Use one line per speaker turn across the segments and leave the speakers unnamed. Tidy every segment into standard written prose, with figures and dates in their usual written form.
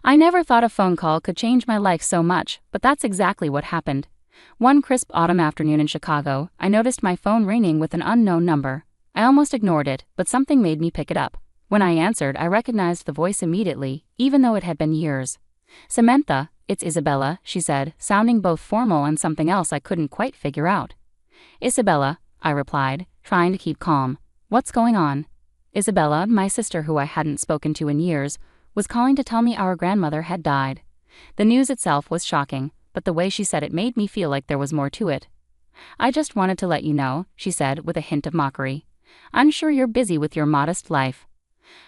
I never thought a phone call could change my life so much, but that's exactly what happened. One crisp autumn afternoon in Chicago, I noticed my phone ringing with an unknown number. I almost ignored it, but something made me pick it up. When I answered, I recognized the voice immediately, even though it had been years. "Samantha, it's Isabella," she said, sounding both formal and something else I couldn't quite figure out. "Isabella," I replied, trying to keep calm. "What's going on?" Isabella, my sister who I hadn't spoken to in years, was calling to tell me our grandmother had died. The news itself was shocking, but the way she said it made me feel like there was more to it. "I just wanted to let you know," she said with a hint of mockery. "I'm sure you're busy with your modest life."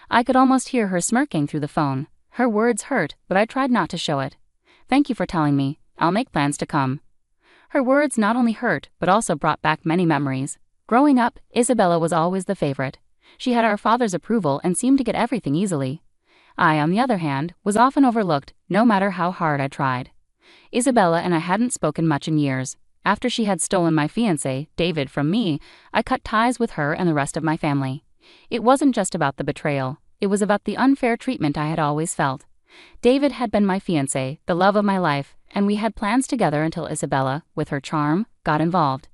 I could almost hear her smirking through the phone. Her words hurt, but I tried not to show it. "Thank you for telling me. I'll make plans to come." Her words not only hurt, but also brought back many memories. Growing up, Isabella was always the favorite. She had our father's approval and seemed to get everything easily. I, on the other hand, was often overlooked, no matter how hard I tried. Isabella and I hadn't spoken much in years. After she had stolen my fiancé, David, from me, I cut ties with her and the rest of my family. It wasn't just about the betrayal. It was about the unfair treatment I had always felt. David had been my fiancé, the love of my life, and we had plans together until Isabella, with her charm, got involved.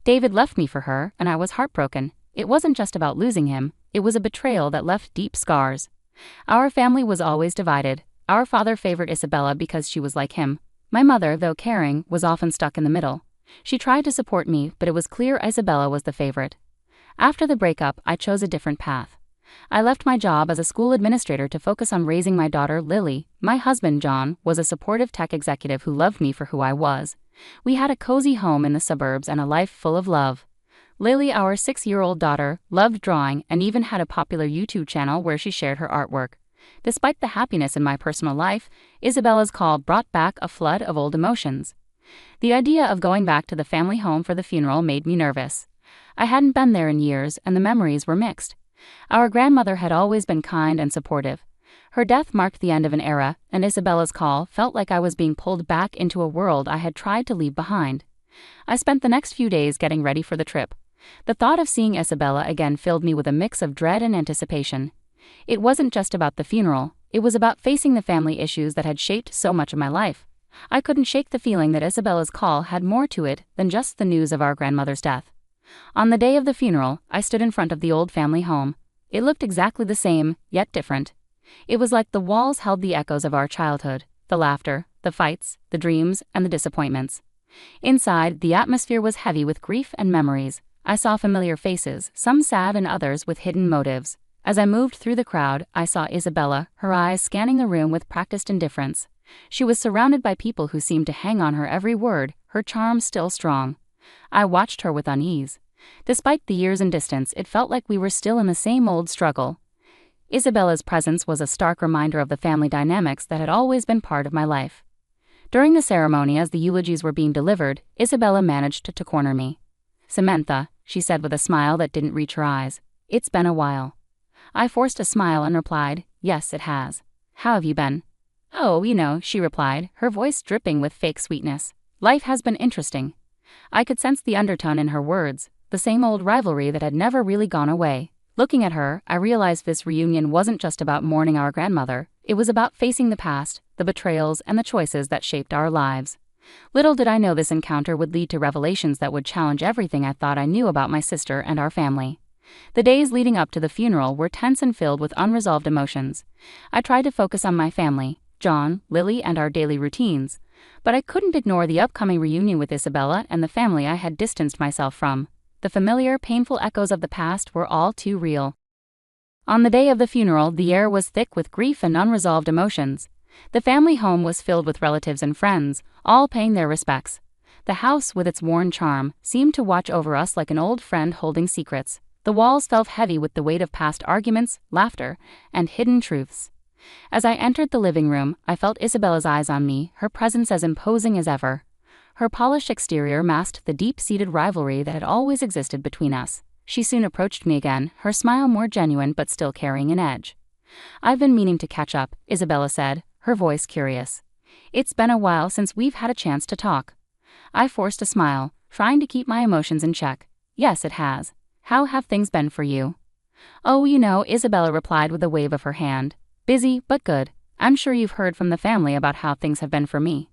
David left me for her, and I was heartbroken. It wasn't just about losing him, it was a betrayal that left deep scars. Our family was always divided. Our father favored Isabella because she was like him. My mother, though caring, was often stuck in the middle. She tried to support me, but it was clear Isabella was the favorite. After the breakup, I chose a different path. I left my job as a school administrator to focus on raising my daughter, Lily. My husband, John, was a supportive tech executive who loved me for who I was. We had a cozy home in the suburbs and a life full of love. Lily, our 6-year-old daughter, loved drawing and even had a popular YouTube channel where she shared her artwork. Despite the happiness in my personal life, Isabella's call brought back a flood of old emotions. The idea of going back to the family home for the funeral made me nervous. I hadn't been there in years, and the memories were mixed. Our grandmother had always been kind and supportive. Her death marked the end of an era, and Isabella's call felt like I was being pulled back into a world I had tried to leave behind. I spent the next few days getting ready for the trip. The thought of seeing Isabella again filled me with a mix of dread and anticipation. It wasn't just about the funeral, it was about facing the family issues that had shaped so much of my life. I couldn't shake the feeling that Isabella's call had more to it than just the news of our grandmother's death. On the day of the funeral, I stood in front of the old family home. It looked exactly the same, yet different. It was like the walls held the echoes of our childhood, the laughter, the fights, the dreams, and the disappointments. Inside, the atmosphere was heavy with grief and memories. I saw familiar faces, some sad and others with hidden motives. As I moved through the crowd, I saw Isabella, her eyes scanning the room with practiced indifference. She was surrounded by people who seemed to hang on her every word, her charm still strong. I watched her with unease. Despite the years and distance, it felt like we were still in the same old struggle. Isabella's presence was a stark reminder of the family dynamics that had always been part of my life. During the ceremony, as the eulogies were being delivered, Isabella managed to corner me. "Samantha," she said with a smile that didn't reach her eyes, "it's been a while." I forced a smile and replied, "Yes, it has. How have you been?" "Oh, she replied, her voice dripping with fake sweetness. "Life has been interesting." I could sense the undertone in her words, the same old rivalry that had never really gone away. Looking at her, I realized this reunion wasn't just about mourning our grandmother, it was about facing the past, the betrayals, and the choices that shaped our lives. Little did I know this encounter would lead to revelations that would challenge everything I thought I knew about my sister and our family. The days leading up to the funeral were tense and filled with unresolved emotions. I tried to focus on my family, John, Lily, and our daily routines, but I couldn't ignore the upcoming reunion with Isabella and the family I had distanced myself from. The familiar, painful echoes of the past were all too real. On the day of the funeral, the air was thick with grief and unresolved emotions. The family home was filled with relatives and friends, all paying their respects. The house, with its worn charm, seemed to watch over us like an old friend holding secrets. The walls felt heavy with the weight of past arguments, laughter, and hidden truths. As I entered the living room, I felt Isabella's eyes on me, her presence as imposing as ever. Her polished exterior masked the deep-seated rivalry that had always existed between us. She soon approached me again, her smile more genuine but still carrying an edge. "I've been meaning to catch up," Isabella said, her voice curious. "It's been a while since we've had a chance to talk." I forced a smile, trying to keep my emotions in check. "Yes, it has. How have things been for you?" "Oh, Isabella replied with a wave of her hand. "Busy, but good. I'm sure you've heard from the family about how things have been for me."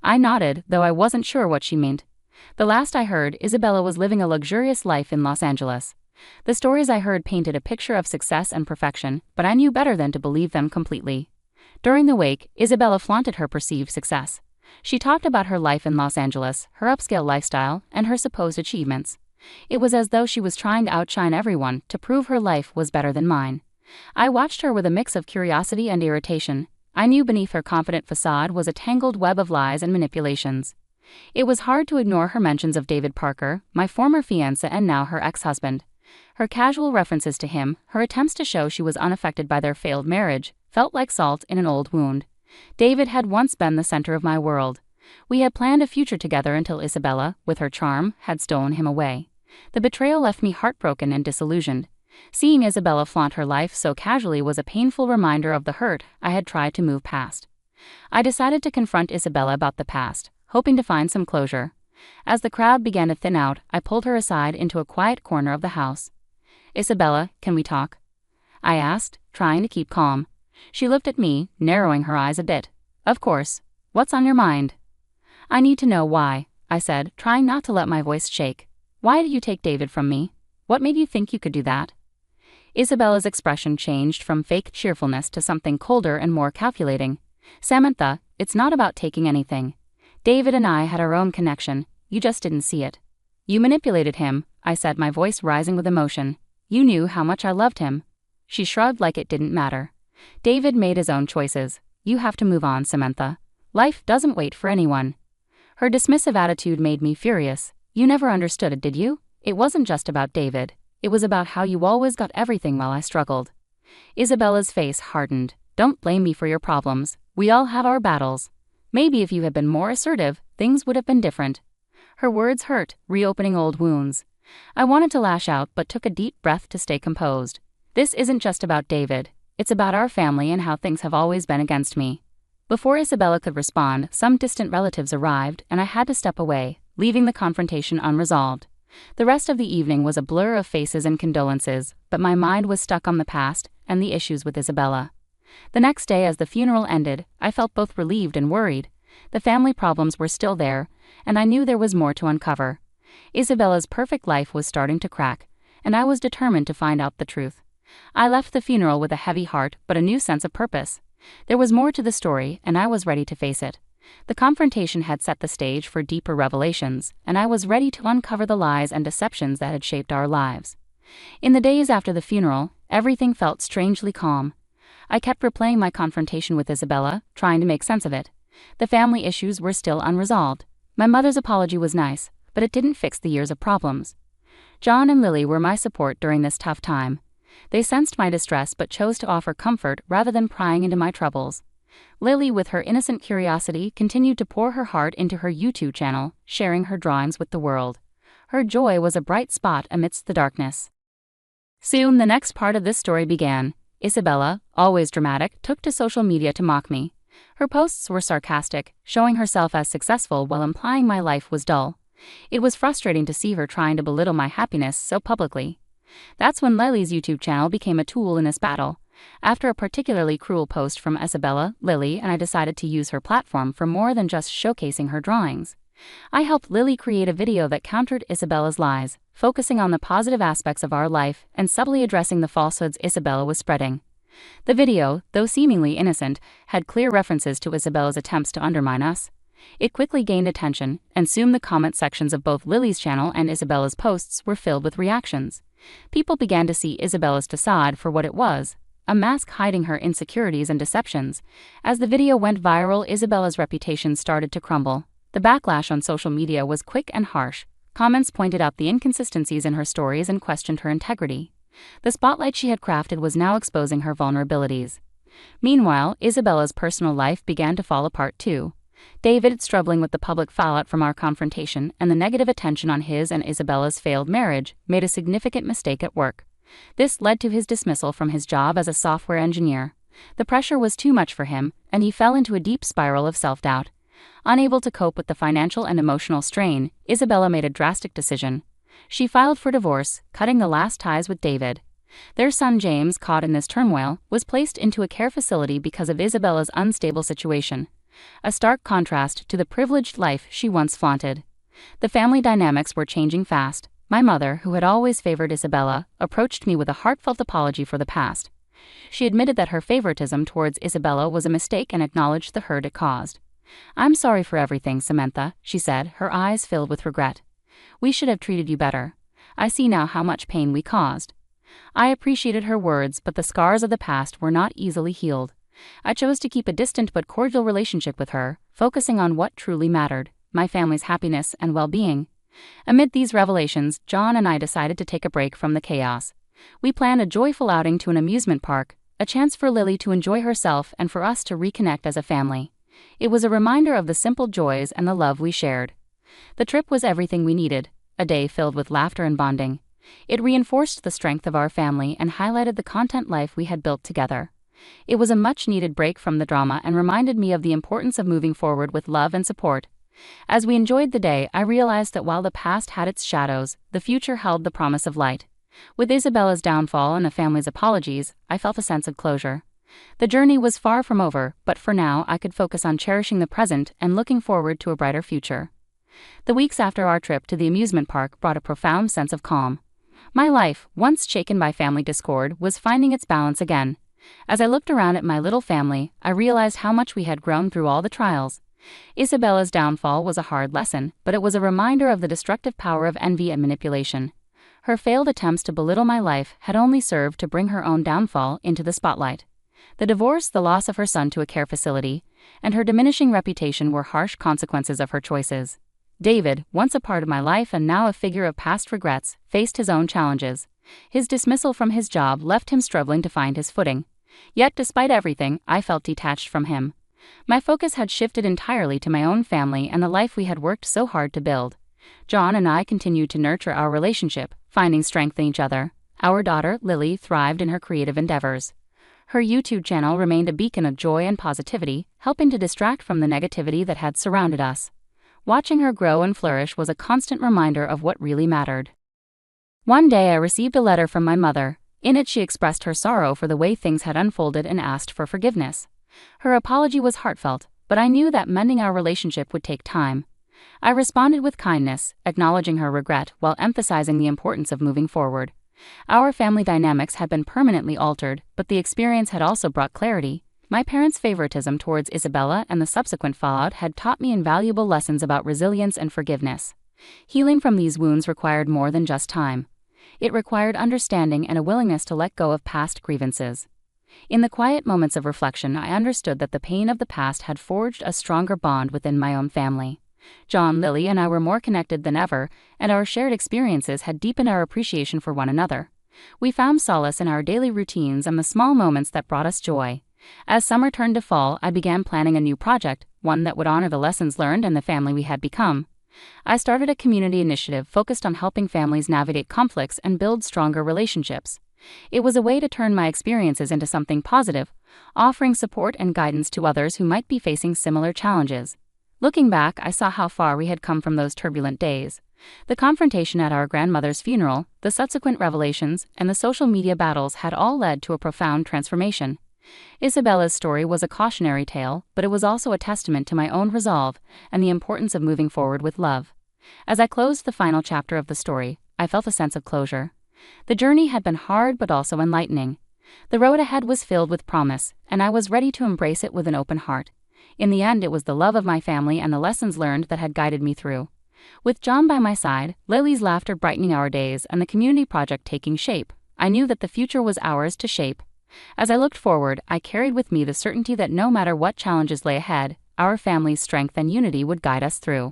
I nodded, though I wasn't sure what she meant. The last I heard, Isabella was living a luxurious life in Los Angeles. The stories I heard painted a picture of success and perfection, but I knew better than to believe them completely. During the wake, Isabella flaunted her perceived success. She talked about her life in Los Angeles, her upscale lifestyle, and her supposed achievements. It was as though she was trying to outshine everyone to prove her life was better than mine. I watched her with a mix of curiosity and irritation. I knew beneath her confident facade was a tangled web of lies and manipulations. It was hard to ignore her mentions of David Parker, my former fiancé and now her ex-husband. Her casual references to him, her attempts to show she was unaffected by their failed marriage, felt like salt in an old wound. David had once been the center of my world. We had planned a future together until Isabella, with her charm, had stolen him away. The betrayal left me heartbroken and disillusioned. Seeing Isabella flaunt her life so casually was a painful reminder of the hurt I had tried to move past. I decided to confront Isabella about the past, hoping to find some closure. As the crowd began to thin out, I pulled her aside into a quiet corner of the house. "Isabella, can we talk?" I asked, trying to keep calm. She looked at me, narrowing her eyes a bit. "Of course. What's on your mind?" "I need to know why," I said, trying not to let my voice shake. "Why did you take David from me? What made you think you could do that?" Isabella's expression changed from fake cheerfulness to something colder and more calculating. "Samantha, it's not about taking anything. David and I had our own connection, you just didn't see it. You manipulated him," I said, my voice rising with emotion. "You knew how much I loved him." She shrugged like it didn't matter. "David made his own choices. You have to move on, Samantha. Life doesn't wait for anyone." Her dismissive attitude made me furious. "You never understood it, did you? It wasn't just about David. It was about how you always got everything while I struggled." Isabella's face hardened. "Don't blame me for your problems. We all have our battles. Maybe if you had been more assertive, things would have been different." Her words hurt, reopening old wounds. I wanted to lash out but took a deep breath to stay composed. "This isn't just about David. It's about our family and how things have always been against me." Before Isabella could respond, some distant relatives arrived and I had to step away, leaving the confrontation unresolved. The rest of the evening was a blur of faces and condolences, but my mind was stuck on the past and the issues with Isabella. The next day, as the funeral ended, I felt both relieved and worried. The family problems were still there, and I knew there was more to uncover. Isabella's perfect life was starting to crack, and I was determined to find out the truth. I left the funeral with a heavy heart but a new sense of purpose. There was more to the story, and I was ready to face it. The confrontation had set the stage for deeper revelations, and I was ready to uncover the lies and deceptions that had shaped our lives. In the days after the funeral, everything felt strangely calm. I kept replaying my confrontation with Isabella, trying to make sense of it. The family issues were still unresolved. My mother's apology was nice, but it didn't fix the years of problems. John and Lily were my support during this tough time. They sensed my distress but chose to offer comfort rather than prying into my troubles. Lily, with her innocent curiosity, continued to pour her heart into her YouTube channel, sharing her drawings with the world. Her joy was a bright spot amidst the darkness. Soon the next part of this story began. Isabella, always dramatic, took to social media to mock me. Her posts were sarcastic, showing herself as successful while implying my life was dull. It was frustrating to see her trying to belittle my happiness so publicly. That's when Lily's YouTube channel became a tool in this battle. After a particularly cruel post from Isabella, Lily and I decided to use her platform for more than just showcasing her drawings. I helped Lily create a video that countered Isabella's lies, focusing on the positive aspects of our life and subtly addressing the falsehoods Isabella was spreading. The video, though seemingly innocent, had clear references to Isabella's attempts to undermine us. It quickly gained attention, and soon the comment sections of both Lily's channel and Isabella's posts were filled with reactions. People began to see Isabella's facade for what it was, a mask hiding her insecurities and deceptions. As the video went viral, Isabella's reputation started to crumble. The backlash on social media was quick and harsh. Comments pointed out the inconsistencies in her stories and questioned her integrity. The spotlight she had crafted was now exposing her vulnerabilities. Meanwhile, Isabella's personal life began to fall apart too. David, struggling with the public fallout from our confrontation and the negative attention on his and Isabella's failed marriage, made a significant mistake at work. This led to his dismissal from his job as a software engineer. The pressure was too much for him, and he fell into a deep spiral of self-doubt. Unable to cope with the financial and emotional strain, Isabella made a drastic decision. She filed for divorce, cutting the last ties with David. Their son James, caught in this turmoil, was placed into a care facility because of Isabella's unstable situation, a stark contrast to the privileged life she once flaunted. The family dynamics were changing fast. My mother, who had always favored Isabella, approached me with a heartfelt apology for the past. She admitted that her favoritism towards Isabella was a mistake and acknowledged the hurt it caused. "I'm sorry for everything, Samantha," she said, her eyes filled with regret. "We should have treated you better. I see now how much pain we caused." I appreciated her words, but the scars of the past were not easily healed. I chose to keep a distant but cordial relationship with her, focusing on what truly mattered, my family's happiness and well-being. Amid these revelations, John and I decided to take a break from the chaos. We planned a joyful outing to an amusement park, a chance for Lily to enjoy herself and for us to reconnect as a family. It was a reminder of the simple joys and the love we shared. The trip was everything we needed, a day filled with laughter and bonding. It reinforced the strength of our family and highlighted the content life we had built together. It was a much-needed break from the drama and reminded me of the importance of moving forward with love and support. As we enjoyed the day, I realized that while the past had its shadows, the future held the promise of light. With Isabella's downfall and the family's apologies, I felt a sense of closure. The journey was far from over, but for now I could focus on cherishing the present and looking forward to a brighter future. The weeks after our trip to the amusement park brought a profound sense of calm. My life, once shaken by family discord, was finding its balance again. As I looked around at my little family, I realized how much we had grown through all the trials. Isabella's downfall was a hard lesson, but it was a reminder of the destructive power of envy and manipulation. Her failed attempts to belittle my life had only served to bring her own downfall into the spotlight. The divorce, the loss of her son to a care facility, and her diminishing reputation were harsh consequences of her choices. David, once a part of my life and now a figure of past regrets, faced his own challenges. His dismissal from his job left him struggling to find his footing. Yet despite everything, I felt detached from him. My focus had shifted entirely to my own family and the life we had worked so hard to build. John and I continued to nurture our relationship, finding strength in each other. Our daughter, Lily, thrived in her creative endeavors. Her YouTube channel remained a beacon of joy and positivity, helping to distract from the negativity that had surrounded us. Watching her grow and flourish was a constant reminder of what really mattered. One day I received a letter from my mother. In it she expressed her sorrow for the way things had unfolded and asked for forgiveness. Her apology was heartfelt, but I knew that mending our relationship would take time. I responded with kindness, acknowledging her regret while emphasizing the importance of moving forward. Our family dynamics had been permanently altered, but the experience had also brought clarity. My parents' favoritism towards Isabella and the subsequent fallout had taught me invaluable lessons about resilience and forgiveness. Healing from these wounds required more than just time. It required understanding and a willingness to let go of past grievances. In the quiet moments of reflection, I understood that the pain of the past had forged a stronger bond within my own family. John, Lily, and I were more connected than ever, and our shared experiences had deepened our appreciation for one another. We found solace in our daily routines and the small moments that brought us joy. As summer turned to fall, I began planning a new project, one that would honor the lessons learned and the family we had become. I started a community initiative focused on helping families navigate conflicts and build stronger relationships. It was a way to turn my experiences into something positive, offering support and guidance to others who might be facing similar challenges. Looking back, I saw how far we had come from those turbulent days. The confrontation at our grandmother's funeral, the subsequent revelations, and the social media battles had all led to a profound transformation. Isabella's story was a cautionary tale, but it was also a testament to my own resolve and the importance of moving forward with love. As I closed the final chapter of the story, I felt a sense of closure. The journey had been hard but also enlightening. The road ahead was filled with promise, and I was ready to embrace it with an open heart. In the end, it was the love of my family and the lessons learned that had guided me through. With John by my side, Lily's laughter brightening our days, and the community project taking shape, I knew that the future was ours to shape. As I looked forward, I carried with me the certainty that no matter what challenges lay ahead, our family's strength and unity would guide us through.